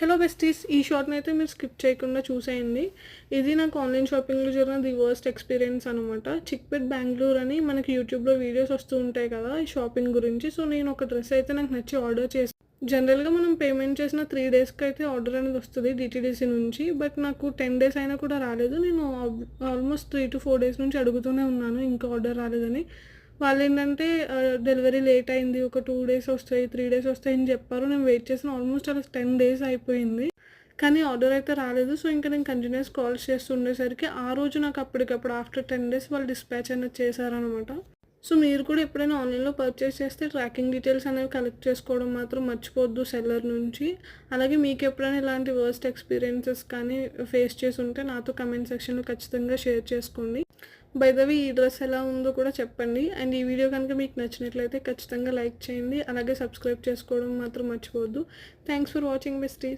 Hello besties, ఈ షార్ట్ని అయితే మీరు స్కిప్ చేయకుండా చూసేయండి. ఇది నాకు ఆన్లైన్ షాపింగ్లో జరిగిన ది వర్స్ట్ ఎక్స్పీరియన్స్ అనమాట. చిక్పేట్ బెంగళూరు అని మనకి యూట్యూబ్లో వీడియోస్ వస్తూ ఉంటాయి కదా ఈ షాపింగ్ గురించి. సో నేను ఒక డ్రెస్ అయితే నాకు నచ్చి ఆర్డర్ చేసి, జనరల్గా మనం పేమెంట్ చేసిన 3 డేస్కి అయితే ఆర్డర్ అనేది వస్తుంది డిటీడీసీ నుంచి. బట్ నాకు 10 డేస్ అయినా కూడా రాలేదు. నేను ఆల్మోస్ట్ 3 to 4 డేస్ నుంచి అడుగుతూనే ఉన్నాను ఇంకా ఆర్డర్ రాలేదని. వాళ్ళు ఏంటంటే డెలివరీ లేట్ అయింది, ఒక 2 డేస్ వస్తాయి, 3 డేస్ వస్తాయి అని చెప్పారు. నేను వెయిట్ చేసిన ఆల్మోస్ట్ అలా 10 డేస్ అయిపోయింది, కానీ ఆర్డర్ అయితే రాలేదు. సో ఇంకా నేను కంటిన్యూస్ కాల్స్ చేస్తుండేసరికి ఆ రోజు నాకు అప్పటికప్పుడు ఆఫ్టర్ 10 డేస్ వాళ్ళు డిస్పాచ్ అనేది చేశారనమాట. సో మీరు కూడా ఎప్పుడైనా ఆన్లైన్లో పర్చేస్ చేస్తే ట్రాకింగ్ డీటెయిల్స్ అనేవి కలెక్ట్ చేసుకోవడం మాత్రం మర్చిపోవద్దు సెల్లర్ నుంచి. అలాగే మీకు ఎప్పుడైనా ఇలాంటి వర్స్ట్ ఎక్స్పీరియన్సెస్ కానీ ఫేస్ చేసి ఉంటే నాతో కమెంట్ సెక్షన్లో ఖచ్చితంగా షేర్ చేసుకోండి. బై ద వే ఈ డ్రెస్ ఎలా ఉందో కూడా చెప్పండి. అండ్ ఈ వీడియో కనుక మీకు నచ్చినట్లయితే ఖచ్చితంగా లైక్ చేయండి. అలాగే సబ్స్క్రైబ్ చేసుకోవడం మాత్రం మర్చిపోవద్దు. Thanks for watching besties.